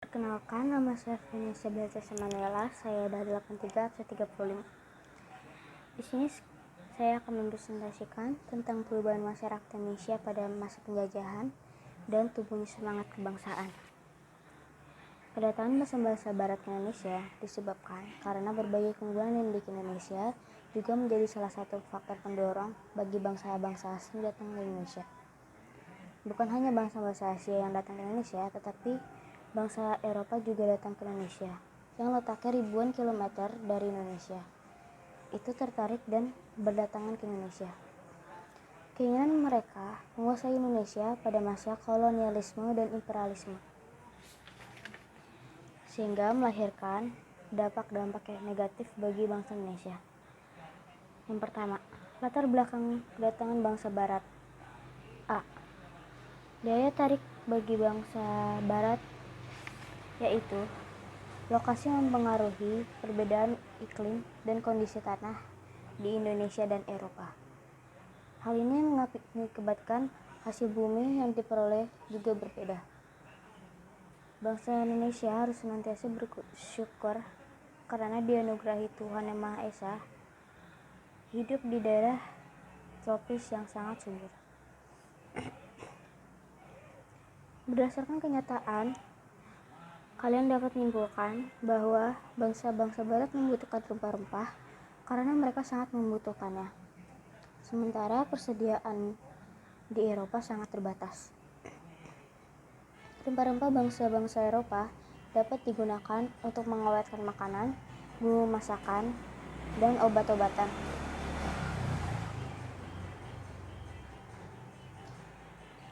Perkenalkan, nama saya Vanessa Beatrice Manuela, saya dari 83-35. Di sini saya akan mempresentasikan tentang perubahan masyarakat Indonesia pada masa penjajahan dan tumbuhnya semangat kebangsaan. Kedatangan bangsa-bangsa Barat ke Indonesia disebabkan karena berbagai keunggulan yang dimiliki Indonesia juga menjadi salah satu faktor pendorong bagi bangsa-bangsa asing datang ke Indonesia. Bukan hanya bangsa-bangsa Asia yang datang ke Indonesia, tetapi bangsa Eropa juga datang ke Indonesia, yang letaknya ribuan kilometer dari Indonesia. Itu tertarik dan berdatangan ke Indonesia. Keinginan mereka menguasai Indonesia pada masa kolonialisme dan imperialisme, sehingga melahirkan dampak-dampak yang negatif bagi bangsa Indonesia. Yang pertama, latar belakang kedatangan bangsa Barat. A. Daya tarik bagi bangsa Barat yaitu lokasi mempengaruhi perbedaan iklim dan kondisi tanah di Indonesia dan Eropa. Hal ini mengakibatkan hasil bumi yang diperoleh juga berbeda. Bangsa Indonesia harus senantiasa bersyukur karena dianugerahi Tuhan Yang Maha Esa hidup di daerah tropis yang sangat subur. Berdasarkan kenyataan, kalian dapat menyimpulkan bahwa bangsa-bangsa Barat membutuhkan rempah-rempah karena mereka sangat membutuhkannya. Sementara persediaan di Eropa sangat terbatas. Rempah-rempah bangsa-bangsa Eropa dapat digunakan untuk mengawetkan makanan, bumbu masakan, dan obat-obatan.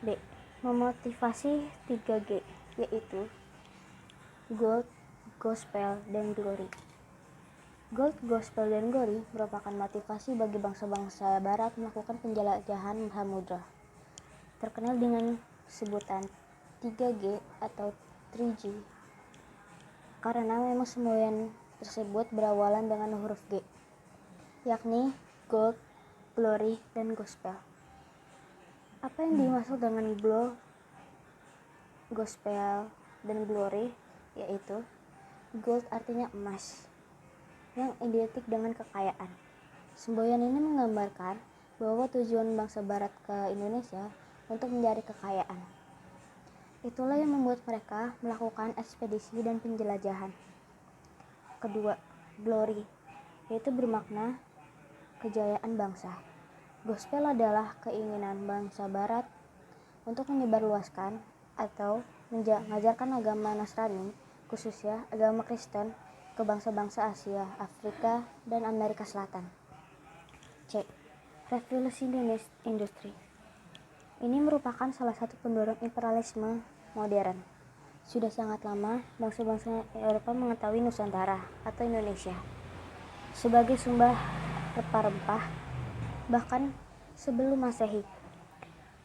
B. Memotivasi 3G, yaitu Gold, Gospel, dan Glory. Gold, Gospel, dan Glory merupakan motivasi bagi bangsa-bangsa Barat melakukan penjelajahan samudra. Terkenal dengan sebutan 3G atau 3G karena memang semboyan tersebut berawalan dengan huruf G, yakni Gold, Glory, dan Gospel. Apa yang dimaksud dengan Gold, Gospel, dan Glory? Yaitu gold artinya emas yang identik dengan kekayaan. Semboyan ini menggambarkan bahwa tujuan bangsa Barat ke Indonesia untuk mencari kekayaan. Itulah yang membuat mereka melakukan ekspedisi dan penjelajahan. Kedua, glory, yaitu bermakna kejayaan bangsa. Gospel adalah keinginan bangsa Barat untuk menyebarluaskan atau mengajarkan agama Nasrani, khususnya agama Kristen, ke bangsa-bangsa Asia, Afrika, dan Amerika Selatan. C. Revolusi industri. Ini merupakan salah satu pendorong imperialisme modern. Sudah sangat lama bangsa-bangsa Eropa mengetahui Nusantara atau Indonesia sebagai sumber rempah-rempah bahkan sebelum Masehi.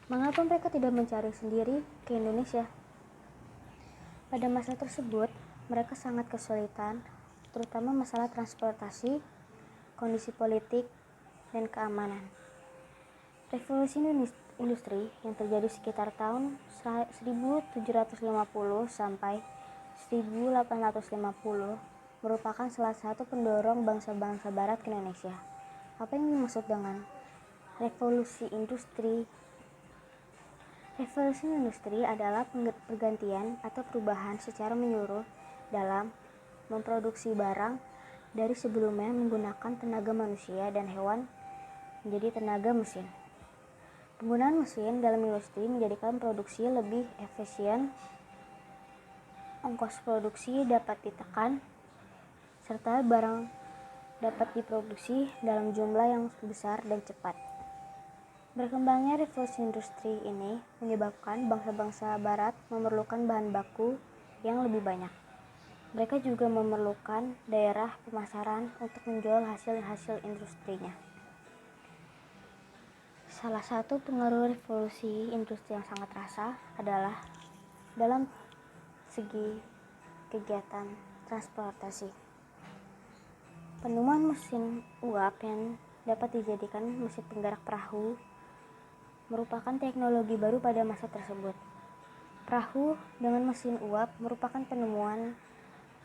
Mengapa mereka tidak mencari sendiri ke Indonesia? Pada masa tersebut, mereka sangat kesulitan, terutama masalah transportasi, kondisi politik, dan keamanan. Revolusi industri yang terjadi sekitar tahun 1750 sampai 1850 merupakan salah satu pendorong bangsa-bangsa Barat ke Indonesia. Apa yang dimaksud dengan revolusi industri? Revolusi industri adalah pergantian atau perubahan secara menyeluruh dalam memproduksi barang dari sebelumnya menggunakan tenaga manusia dan hewan menjadi tenaga mesin. Penggunaan mesin dalam industri menjadikan produksi lebih efisien, ongkos produksi dapat ditekan, serta barang dapat diproduksi dalam jumlah yang besar dan cepat. Berkembangnya revolusi industri ini menyebabkan bangsa-bangsa Barat memerlukan bahan baku yang lebih banyak. Mereka juga memerlukan daerah pemasaran untuk menjual hasil-hasil industrinya. Salah satu pengaruh revolusi industri yang sangat terasa adalah dalam segi kegiatan transportasi. Penemuan mesin uap yang dapat dijadikan mesin penggerak perahu merupakan teknologi baru pada masa tersebut. Perahu dengan mesin uap merupakan penemuan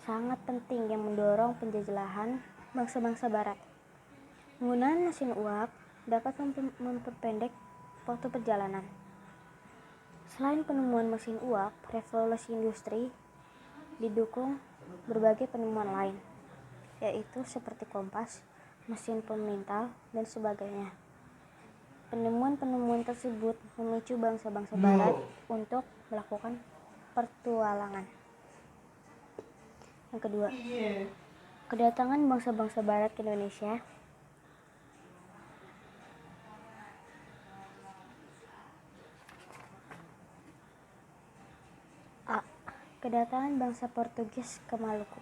sangat penting yang mendorong penjelajahan bangsa-bangsa barat. Penggunaan mesin uap dapat memperpendek waktu perjalanan. Selain penemuan mesin uap, revolusi industri didukung berbagai penemuan lain, yaitu seperti kompas, mesin pemintal, dan sebagainya. Penemuan-penemuan tersebut memicu bangsa-bangsa barat untuk melakukan pertualangan. Yang kedua, kedatangan bangsa-bangsa barat ke Indonesia. A. Kedatangan bangsa Portugis ke Maluku.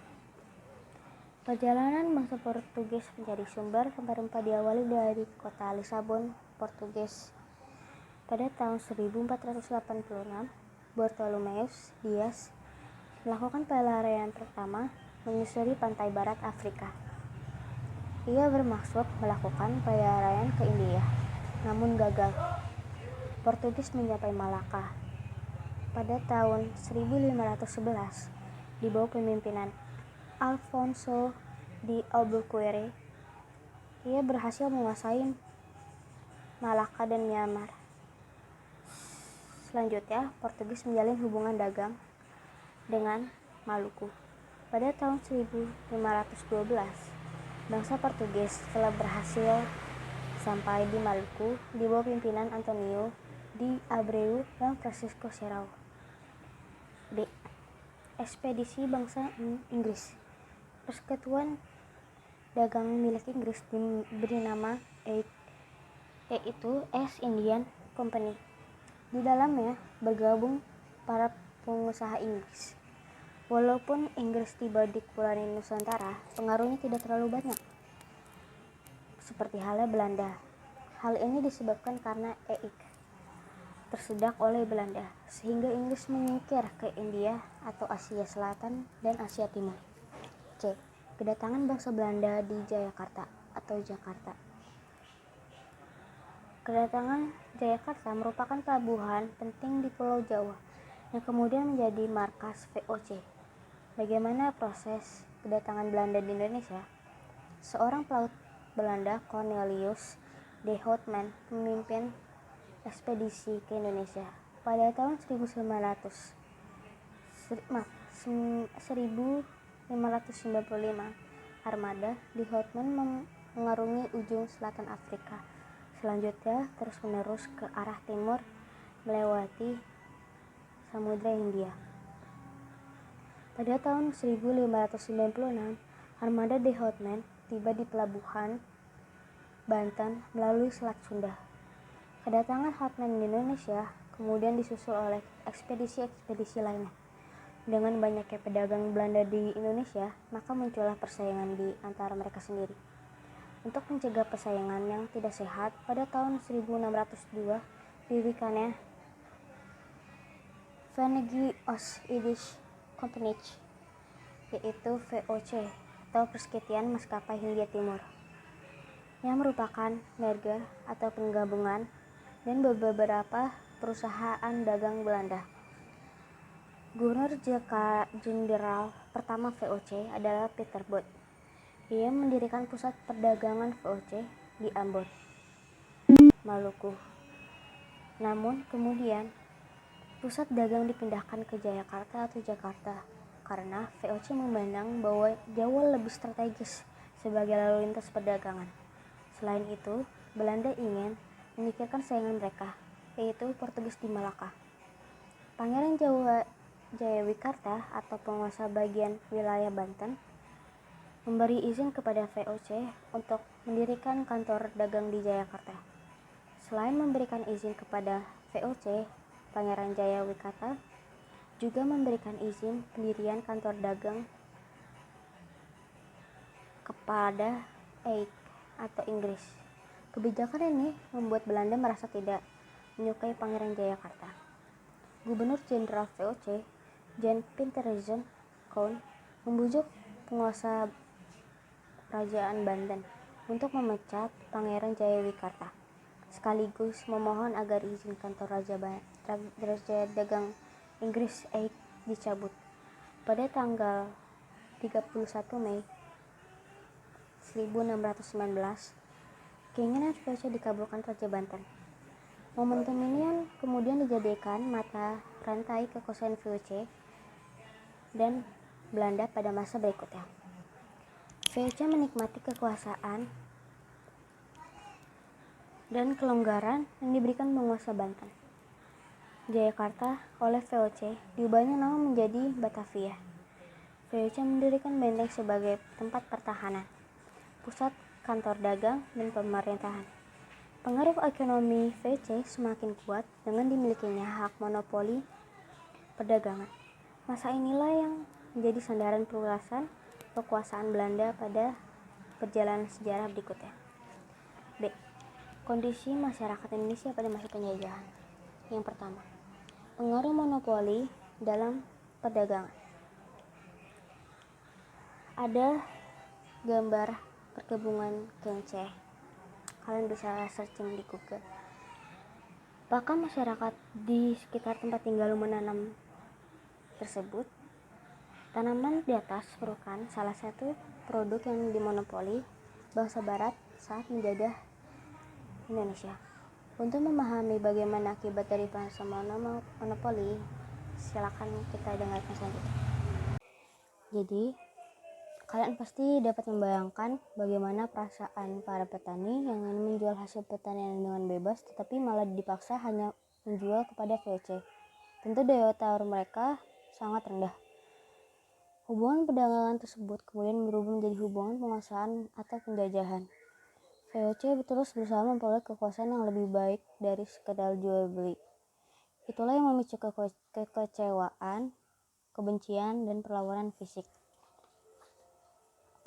Perjalanan bangsa Portugis menjadi sumber rempah-rempah diawali dari kota Lisabon, Portugis. Pada tahun 1486, Bartolomeus Dias melakukan pelarian pertama menyusuri pantai barat Afrika. Ia bermaksud melakukan pelarian ke India, namun gagal. Portugis mencapai Malaka pada tahun 1511 di bawah pemimpinan Alfonso de Albuquerque. Ia berhasil menguasai Malaka dan Myanmar. Selanjutnya, Portugis menjalin hubungan dagang dengan Maluku. Pada tahun 1512, bangsa Portugis telah berhasil sampai di Maluku di bawah pimpinan Antonio de Abreu dan Francisco Serrao. B. Ekspedisi bangsa Inggris. Persekutuan dagang milik Inggris diberi nama yaitu East Indian Company. Di dalamnya bergabung para pengusaha Inggris. Walaupun Inggris tiba di Kepulauan Nusantara, pengaruhnya tidak terlalu banyak, seperti halnya Belanda. Hal ini disebabkan karena Eik tersedak oleh Belanda, sehingga Inggris menyingkir ke India atau Asia Selatan dan Asia Timur. C. Kedatangan bangsa Belanda di Jayakarta atau Jakarta. Kedatangan Jayakarta merupakan pelabuhan penting di Pulau Jawa yang kemudian menjadi markas VOC. Bagaimana proses kedatangan Belanda di Indonesia? Seorang pelaut Belanda, Cornelius de Houtman, memimpin ekspedisi ke Indonesia. Pada tahun 1595, armada de Houtman mengarungi ujung selatan Afrika. Selanjutnya terus-menerus ke arah timur melewati Samudra Hindia. Pada tahun 1596, armada de Houtman tiba di pelabuhan Banten melalui Selat Sunda. Kedatangan Houtman di Indonesia kemudian disusul oleh ekspedisi-ekspedisi lainnya. Dengan banyaknya pedagang Belanda di Indonesia, maka muncullah persaingan di antara mereka sendiri. Untuk mencegah persaingan yang tidak sehat, pada tahun 1602 didirikannya Vereniging Oost-Indische Compagnie, yaitu VOC atau Persekutuan Maskapai Hindia Timur, yang merupakan merger atau penggabungan dan beberapa perusahaan dagang Belanda. Gubernur Jenderal pertama VOC adalah Peter Both. Ia mendirikan pusat perdagangan VOC di Ambon, Maluku. Namun kemudian pusat dagang dipindahkan ke Jayakarta atau Jakarta karena VOC memandang bahwa Jawa lebih strategis sebagai lalu lintas perdagangan. Selain itu, Belanda ingin menyingkirkan saingan mereka, yaitu Portugis di Malaka. Pangeran Jayawikarta atau penguasa bagian wilayah Banten memberi izin kepada VOC untuk mendirikan kantor dagang di Jayakarta. Selain memberikan izin kepada VOC, Pangeran Jayawikarta juga memberikan izin pendirian kantor dagang kepada Eik atau Inggris. Kebijakan ini membuat Belanda merasa tidak menyukai Pangeran Jayakarta. Gubernur Jenderal VOC, Jan Pietersen Koen, membujuk penguasa Kerajaan Banten untuk memecat Pangeran Jayawikarta, sekaligus memohon agar izin kantor Raja Dagang Inggris Aid dicabut. Pada tanggal 31 Mei 1619, keinginan VOC dikabulkan Raja Banten. Momentum ini yang kemudian dijadikan mata rantai kekuasaan VOC dan Belanda pada masa berikutnya. VOC menikmati kekuasaan dan kelonggaran yang diberikan penguasa Banten. Jayakarta oleh VOC diubahnya nama menjadi Batavia. VOC mendirikan benteng sebagai tempat pertahanan, pusat kantor dagang dan pemerintahan. Pengaruh ekonomi VOC semakin kuat dengan dimilikinya hak monopoli perdagangan. Masa inilah yang menjadi sandaran perluasan kekuasaan Belanda pada perjalanan sejarah berikutnya. B. Kondisi masyarakat Indonesia pada masa penjajahan. Yang pertama, pengaruh monopoli dalam perdagangan. Ada gambar perkebunan kenceh. Kalian bisa searching di Google. Bahkan masyarakat di sekitar tempat tinggal menanam tersebut, tanaman di atas merupakan salah satu produk yang dimonopoli bangsa Barat saat menjajah Indonesia. Untuk memahami bagaimana akibat dari bangsa monopoli, silakan kita dengarkan selanjutnya. Jadi, kalian pasti dapat membayangkan bagaimana perasaan para petani yang ingin menjual hasil pertanian dengan bebas, tetapi malah dipaksa hanya menjual kepada VOC. Tentu daya tawar mereka sangat rendah. Hubungan perdagangan tersebut kemudian berubah menjadi hubungan penguasaan atau penjajahan. VOC terus berusaha memperoleh kekuasaan yang lebih baik dari sekedar jual beli. Itulah yang memicu kekecewaan, kebencian, dan perlawanan fisik.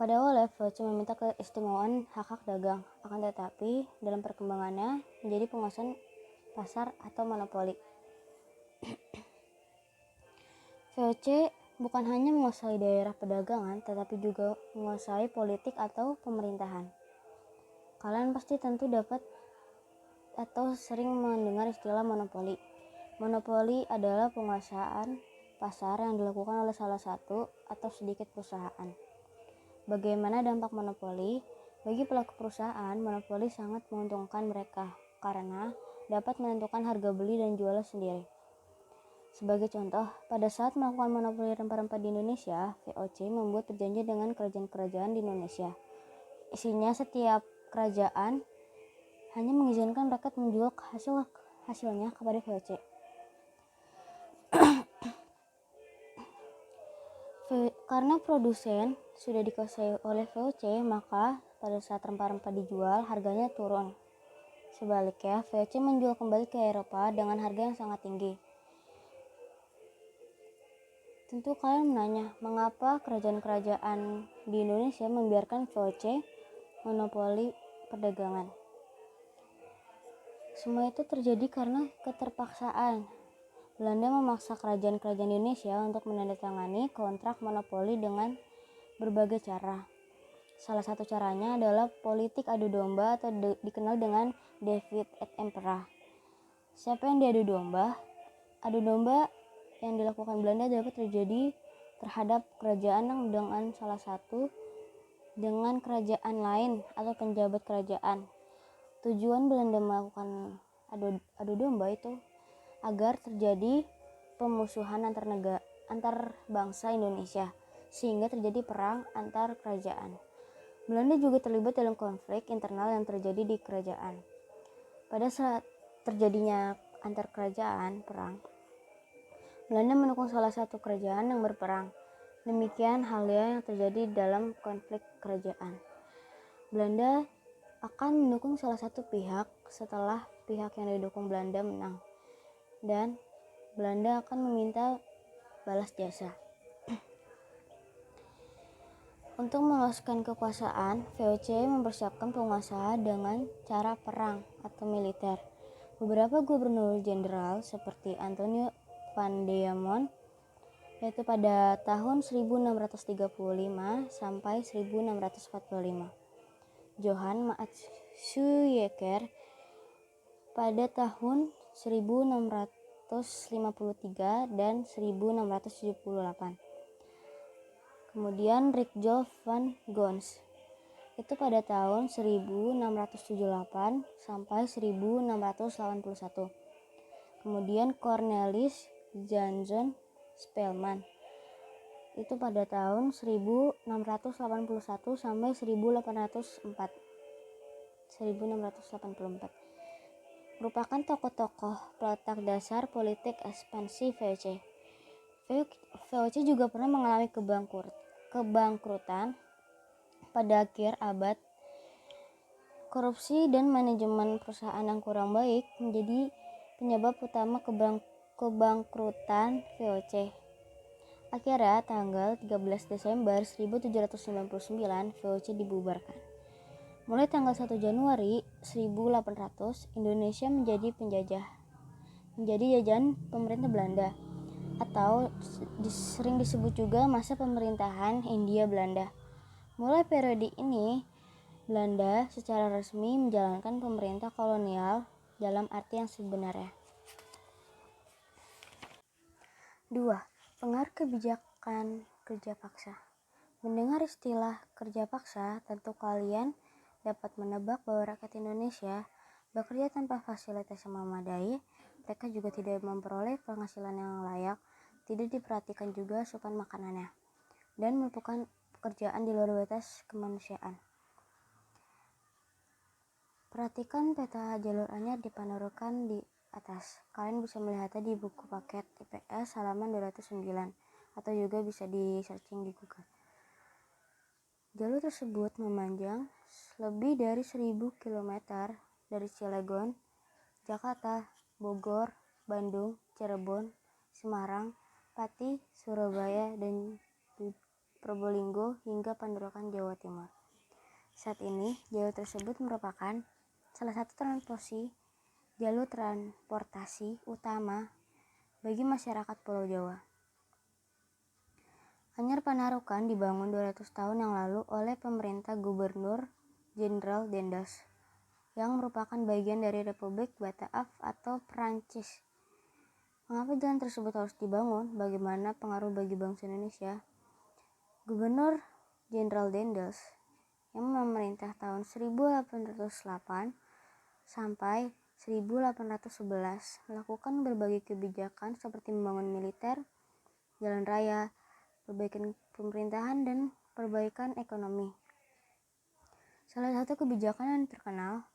Pada awalnya VOC meminta keistimewaan hak-hak dagang, akan tetapi dalam perkembangannya menjadi penguasaan pasar atau monopoli. VOC bukan hanya menguasai daerah perdagangan, tetapi juga menguasai politik atau pemerintahan. Kalian pasti tentu dapat atau sering mendengar istilah monopoli. Monopoli adalah penguasaan pasar yang dilakukan oleh salah satu atau sedikit perusahaan. Bagaimana dampak monopoli? Bagi pelaku perusahaan, monopoli sangat menguntungkan mereka karena dapat menentukan harga beli dan jual sendiri. Sebagai contoh, pada saat melakukan monopoli rempah-rempah di Indonesia, VOC membuat perjanjian dengan kerajaan-kerajaan di Indonesia. Isinya setiap kerajaan hanya mengizinkan mereka menjual hasilnya kepada VOC. Karena produsen sudah dikuasai oleh VOC, maka pada saat rempah-rempah dijual, harganya turun. Sebaliknya, VOC menjual kembali ke Eropa dengan harga yang sangat tinggi. Tentu kalian menanya, mengapa kerajaan-kerajaan di Indonesia membiarkan VOC monopoli perdagangan? Semua itu terjadi karena keterpaksaan. Belanda memaksa kerajaan-kerajaan Indonesia untuk menandatangani kontrak monopoli dengan berbagai cara. Salah satu caranya adalah politik adu domba atau dikenal dengan Divide et Impera. Siapa yang diadu domba? Adu domba yang dilakukan Belanda dapat terjadi terhadap kerajaan yang dengan kerajaan lain atau penjabat kerajaan. Tujuan Belanda melakukan adu domba itu agar terjadi pemusuhan antar bangsa Indonesia, sehingga terjadi perang antar kerajaan. Belanda juga terlibat dalam konflik internal yang terjadi di kerajaan. Pada saat terjadinya antar kerajaan perang, Belanda mendukung salah satu kerajaan yang berperang. Demikian halnya yang terjadi dalam konflik kerajaan. Belanda akan mendukung salah satu pihak setelah pihak yang didukung Belanda menang, dan Belanda akan meminta balas jasa. Untuk meloloskan kekuasaan, VOC mempersiapkan penguasa dengan cara perang atau militer. Beberapa gubernur jenderal seperti Antonio van Diamond, yaitu pada tahun 1635 sampai 1645. Johann Max Schuyecker pada tahun 1635 1653 dan 1678. Kemudian Rikjool van Gons itu pada tahun 1678 sampai 1681. Kemudian Cornelis Janson Spelman itu pada tahun 1681 sampai 1684. Merupakan tokoh-tokoh peletak dasar politik ekspansi VOC. VOC juga pernah mengalami kebangkrutan pada akhir abad. Korupsi dan manajemen perusahaan yang kurang baik menjadi penyebab utama kebangkrutan VOC. Akhirnya tanggal 13 Desember 1799 VOC dibubarkan. Mulai tanggal 1 Januari 1800, Indonesia menjadi jajahan pemerintah Belanda, atau sering disebut juga masa pemerintahan Hindia Belanda. Mulai periode ini, Belanda secara resmi menjalankan pemerintah kolonial dalam arti yang sebenarnya. 2. Pengaruh kebijakan kerja paksa. Mendengar istilah kerja paksa, tentu kalian dapat menebak bahwa rakyat Indonesia bekerja tanpa fasilitas yang memadai. Mereka juga tidak memperoleh penghasilan yang layak, tidak diperhatikan juga asupan makanannya, dan melakukan pekerjaan di luar batas kemanusiaan. Perhatikan peta jalur anyar dipanorkan di atas. Kalian bisa melihatnya di buku paket IPS halaman 209, atau juga bisa di searching di Google. Jalur tersebut memanjang lebih dari 1000 km dari Cilegon, Jakarta, Bogor, Bandung, Cirebon, Semarang, Pati, Surabaya, dan Probolinggo hingga Pancoran, Jawa Timur. Saat ini, jalur tersebut merupakan salah satu jalur transportasi utama bagi masyarakat Pulau Jawa. Anyar Panarukan dibangun 200 tahun yang lalu oleh pemerintah Gubernur Jenderal Dendels, yang merupakan bagian dari Republik Bataaf atau Prancis. Mengapa jalan tersebut harus dibangun? Bagaimana pengaruh bagi bangsa Indonesia? Gubernur Jenderal Dendels yang memerintah tahun 1808 sampai 1811 melakukan berbagai kebijakan seperti membangun militer, jalan raya, perbaikan pemerintahan, dan perbaikan ekonomi. Salah satu kebijakan yang terkenal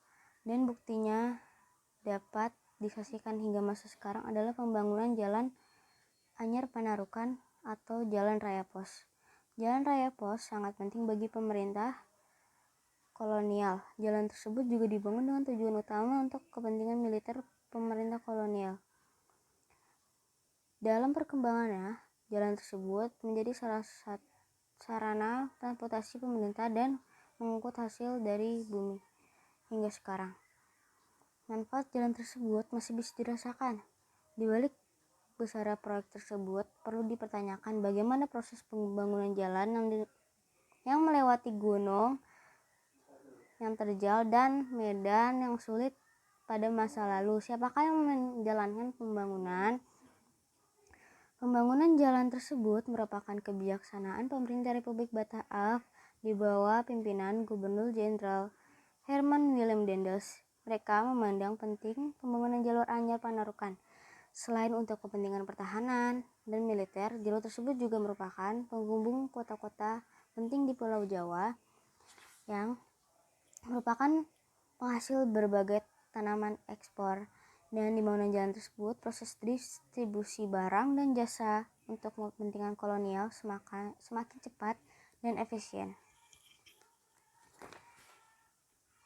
dan buktinya dapat disaksikan hingga masa sekarang adalah pembangunan Jalan Anyar Panarukan atau Jalan Raya Pos. Jalan Raya Pos sangat penting bagi pemerintah kolonial. Jalan tersebut juga dibangun dengan tujuan utama untuk kepentingan militer pemerintah kolonial. Dalam perkembangannya, jalan tersebut menjadi salah satu sarana transportasi pemerintah dan mengangkut hasil dari bumi hingga sekarang. Manfaat jalan tersebut masih bisa dirasakan. Di balik besarnya proyek tersebut, perlu dipertanyakan bagaimana proses pembangunan jalan yang melewati gunung yang terjal dan medan yang sulit pada masa lalu. Siapakah yang menjalankan pembangunan? Pembangunan jalan tersebut merupakan kebijaksanaan pemerintah Republik Bataaf di bawah pimpinan Gubernur Jenderal Herman Willem Dendels. Mereka memandang penting pembangunan jalur Anyar Panarukan. Selain untuk kepentingan pertahanan dan militer, jalur tersebut juga merupakan penghubung kota-kota penting di Pulau Jawa yang merupakan penghasil berbagai tanaman ekspor. Dan di bangunan jalan tersebut, proses distribusi barang dan jasa untuk kepentingan kolonial semakin cepat dan efisien.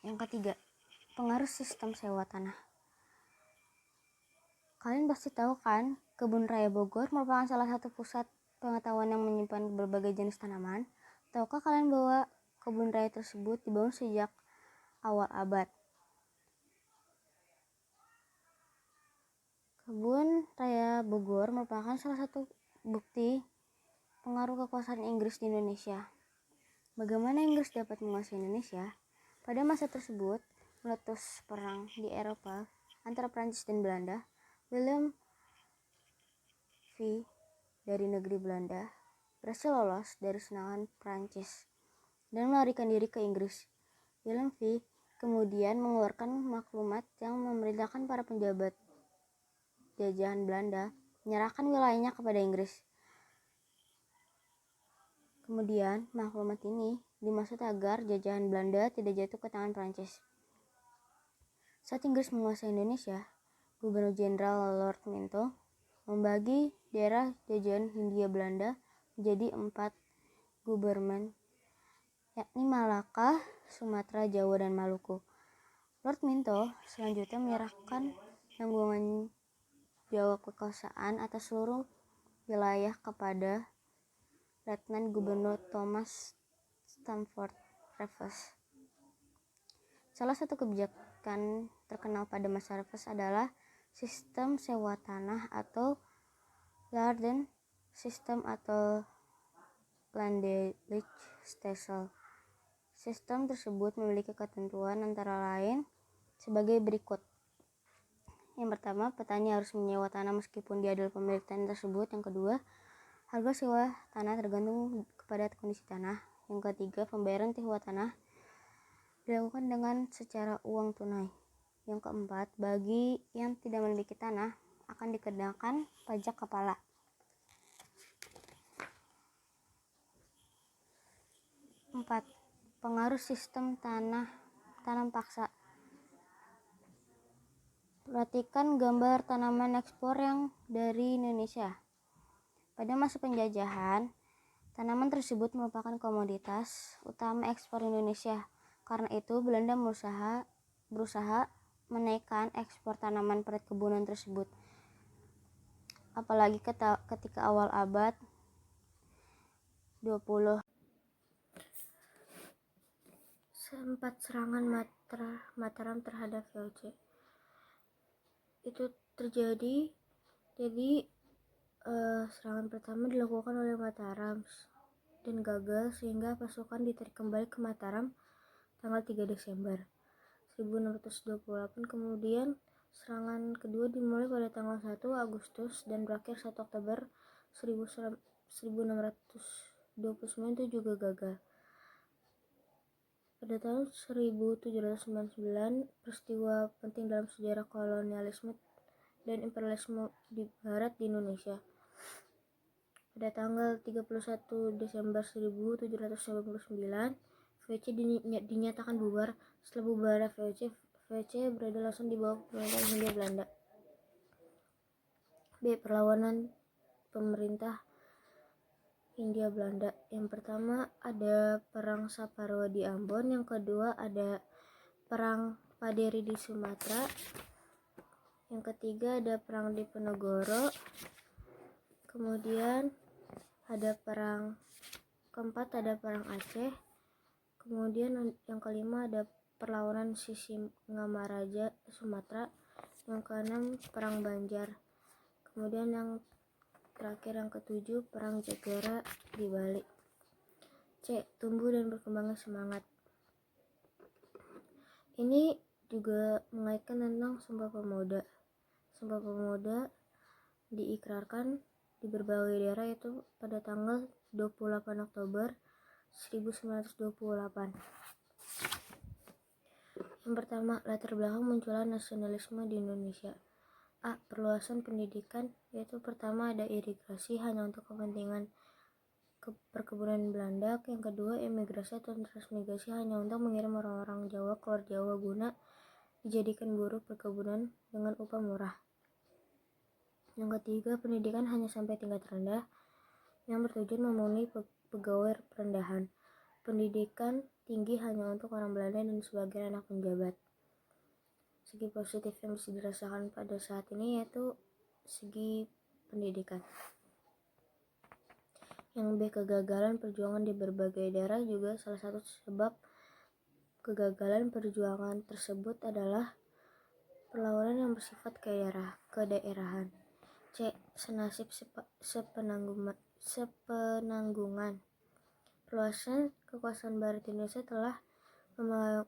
Yang ketiga, pengaruh sistem sewa tanah. Kalian pasti tahu kan, Kebun Raya Bogor merupakan salah satu pusat pengetahuan yang menyimpan berbagai jenis tanaman. Tahukah kalian bahwa kebun raya tersebut dibangun sejak awal abad? Kebun Raya Bogor merupakan salah satu bukti pengaruh kekuasaan Inggris di Indonesia. Bagaimana Inggris dapat menguasai Indonesia? Pada masa tersebut, meletus perang di Eropa antara Prancis dan Belanda. William V dari negeri Belanda berhasil lolos dari serangan Prancis dan melarikan diri ke Inggris. Willem V kemudian mengeluarkan maklumat yang memerintahkan para penjabat jajahan Belanda menyerahkan wilayahnya kepada Inggris. Kemudian, maklumat ini dimaksud agar jajahan Belanda tidak jatuh ke tangan Prancis. Saat Inggris menguasai Indonesia, Gubernur Jenderal Lord Minto membagi daerah jajahan Hindia Belanda menjadi 4 gubermen, yakni Malaka, Sumatera, Jawa, dan Maluku. Lord Minto selanjutnya menyerahkan tanggungan jawab kekuasaan atas seluruh wilayah kepada Letnan Gubernur Thomas Stamford Raffles. Salah satu kebijakan terkenal pada masa Raffles adalah sistem sewa tanah atau Landed System atau Landlegislation. Sistem tersebut memiliki ketentuan antara lain sebagai berikut. Yang pertama, petani harus menyewa tanah meskipun dia adalah pemilik tanah tersebut. Yang kedua, harga sewa tanah tergantung kepada kondisi tanah. Yang ketiga, pembayaran sewa tanah dilakukan dengan secara uang tunai. Yang keempat, bagi yang tidak memiliki tanah akan dikenakan pajak kepala. 4. Pengaruh sistem tanam paksa. Perhatikan gambar tanaman ekspor yang dari Indonesia. Pada masa penjajahan, tanaman tersebut merupakan komoditas utama ekspor Indonesia. Karena itu, Belanda berusaha menaikkan ekspor tanaman perkebunan tersebut. Apalagi ketika awal abad 20. Sempat serangan Mataram terhadap VOC. Itu terjadi, serangan pertama dilakukan oleh Mataram dan gagal sehingga pasukan ditarik kembali ke Mataram tanggal 3 Desember 1628. Kemudian serangan kedua dimulai pada tanggal 1 Agustus dan berakhir 1 Oktober 1629 itu juga gagal. Pada tahun 1799, peristiwa penting dalam sejarah kolonialisme dan imperialisme di barat di Indonesia. Pada tanggal 31 Desember 1799, VOC dinyatakan bubar. Setelah bubar VOC berada langsung di bawah pemerintahan Hindia Belanda. B. Perlawanan pemerintah Hindia Belanda. Yang pertama ada Perang Saparua di Ambon, yang kedua ada Perang Paderi di Sumatera, yang ketiga ada Perang Diponegoro, kemudian ada keempat ada Perang Aceh, kemudian yang kelima ada perlawanan Sisingamaraja Sumatera, yang keenam Perang Banjar, kemudian yang terakhir yang ketujuh Perang Jagara di Bali. C. Tumbuh dan berkembangnya semangat. Ini juga mengaitkan tentang Sumpah Pemuda. Sumpah Pemuda diikrarkan di berbagai daerah yaitu pada tanggal 28 Oktober 1928. Yang pertama, latar belakang munculnya nasionalisme di Indonesia. A. Perluasan pendidikan, yaitu pertama ada irigasi hanya untuk kepentingan perkebunan Belanda. Yang kedua, emigrasi atau transmigrasi hanya untuk mengirim orang-orang Jawa keluar Jawa guna dijadikan buruh perkebunan dengan upah murah. Yang ketiga, pendidikan hanya sampai tingkat rendah yang bertujuan memenuhi pegawai perendahan. Pendidikan tinggi hanya untuk orang Belanda dan sebagian anak penjabat. Segi positif yang bisa dirasakan pada saat ini yaitu segi pendidikan. Yang B. Kegagalan perjuangan di berbagai daerah juga salah satu sebab kegagalan perjuangan tersebut adalah perlawanan yang bersifat kedaerahan. C. Senasib sepenanggungan. Perluasan kekuasaan Barat Indonesia telah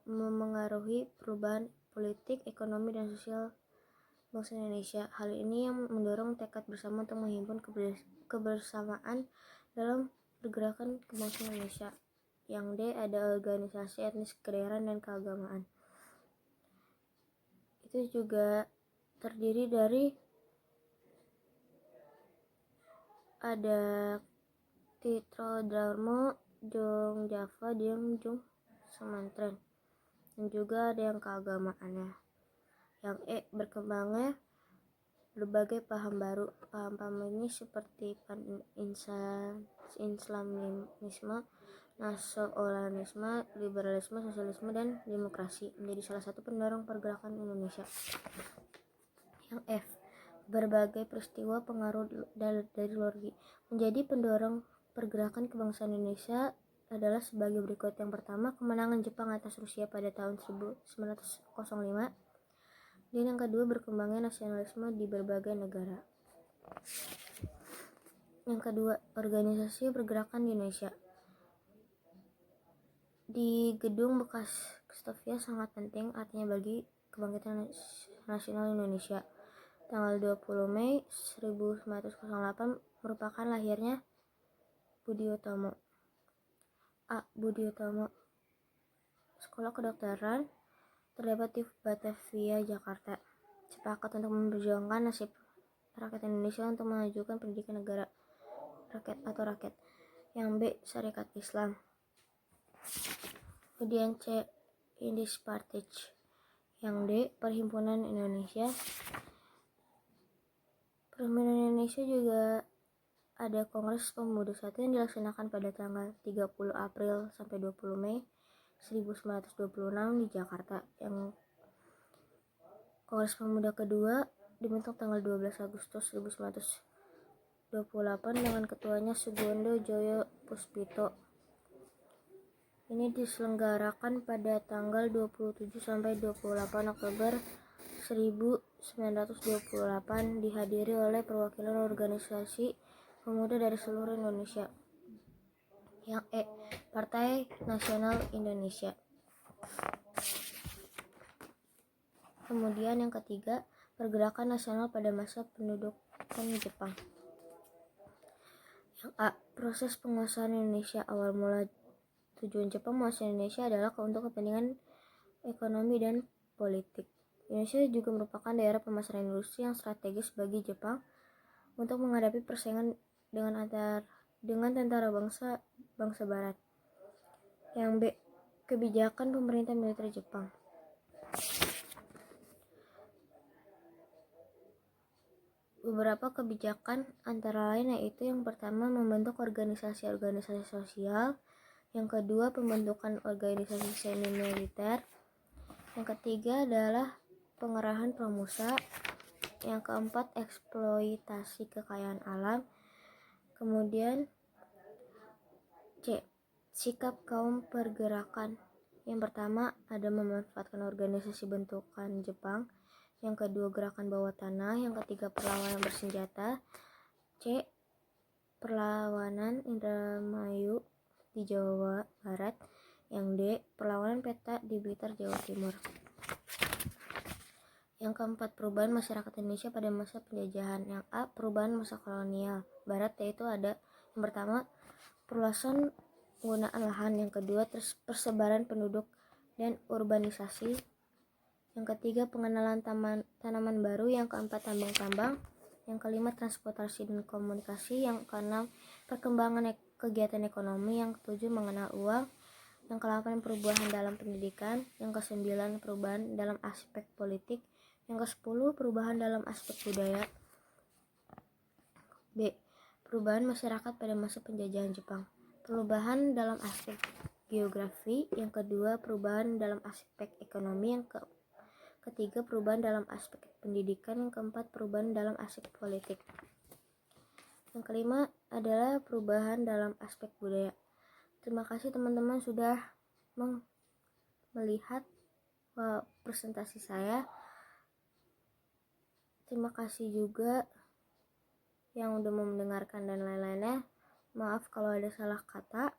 memengaruhi perubahan politik, ekonomi, dan sosial bangsa Indonesia. Hal ini yang mendorong tekad bersama untuk menghimpun kebersamaan dalam pergerakan kebangsaan Indonesia. Yang D, ada organisasi etnis, kedaerahan, dan keagamaan. Itu juga terdiri dari ada Titro Dharma, Jong Java, Jong Sumantren, dan juga ada yang keagamaannya. Yang E, berkembangnya berbagai paham baru. Paham-paham ini seperti Islamisme, nasionalisme, liberalisme, sosialisme, dan demokrasi menjadi salah satu pendorong pergerakan Indonesia. Yang F, berbagai peristiwa pengaruh dari luar negeri menjadi pendorong pergerakan kebangsaan Indonesia adalah sebagai berikut. Yang pertama, kemenangan Jepang atas Rusia pada tahun 1905. Dan yang kedua, berkembangnya nasionalisme di berbagai negara. Yang kedua, organisasi pergerakan di Indonesia. Di gedung bekas Stovia sangat penting artinya bagi kebangkitan nasional Indonesia. Tanggal 20 Mei 1908 merupakan lahirnya Budi Utomo. A. Budi Utomo. Sekolah kedokteran terdapat di Batavia, Jakarta. Sepakat untuk memperjuangkan nasib rakyat Indonesia untuk mengajukan pendidikan negara rakyat. Yang B, Syarikat Islam. Kemudian C, Indies Partage. Yang D, Perhimpunan Indonesia. Perhimpunan Indonesia juga ada Kongres Pemuda 1 yang dilaksanakan pada tanggal 30 April sampai 20 Mei 1926 di Jakarta. Yang Kongres Pemuda kedua dibentuk tanggal 12 Agustus 1928 dengan ketuanya Sugondo Joyo Puspito. Ini diselenggarakan pada tanggal 27 sampai 28 Oktober 1928, dihadiri oleh perwakilan organisasi pemuda dari seluruh Indonesia. Yang E, Partai Nasional Indonesia. Kemudian yang ketiga, pergerakan nasional pada masa pendudukan Jepang. Yang A, proses penguasaan Indonesia. Awal mula tujuan Jepang menguasai Indonesia adalah untuk kepentingan ekonomi dan politik. Indonesia juga merupakan daerah pemasaran industri yang strategis bagi Jepang untuk menghadapi persaingan dengan tentara bangsa barat. Yang B, kebijakan pemerintah militer Jepang. Beberapa kebijakan antara lain yaitu yang pertama, membentuk organisasi sosial. Yang kedua, pembentukan organisasi semi militer. Yang ketiga adalah pengerahan pramusa. Yang keempat, eksploitasi kekayaan alam. Kemudian C, sikap kaum pergerakan. Yang pertama ada memanfaatkan organisasi bentukan Jepang. Yang kedua, gerakan bawah tanah. Yang ketiga, perlawanan bersenjata. C, perlawanan Indramayu di Jawa Barat. Yang D, perlawanan peta di Blitar, Jawa Timur. Yang keempat, perubahan masyarakat Indonesia pada masa penjajahan. Yang A, perubahan masa kolonial Barat, yaitu ada yang pertama, perluasan penggunaan lahan. Yang kedua, persebaran penduduk dan urbanisasi. Yang ketiga, pengenalan tanaman baru. Yang keempat, tambang-tambang. Yang kelima, transportasi dan komunikasi. Yang keenam, perkembangan kegiatan ekonomi. Yang ketujuh, mengenal uang. Yang ke-8, perubahan dalam pendidikan. Yang ke-9, perubahan dalam aspek politik. Yang ke-10, perubahan dalam aspek budaya. B, perubahan masyarakat pada masa penjajahan Jepang. Perubahan dalam aspek geografi. Yang kedua, perubahan dalam aspek ekonomi. Yang ketiga, perubahan dalam aspek pendidikan. Yang keempat, perubahan dalam aspek politik. Yang kelima adalah perubahan dalam aspek budaya. Terima kasih teman-teman sudah melihat presentasi saya. Terima kasih juga yang udah mau mendengarkan dan lain-lainnya. Maaf kalau ada salah kata.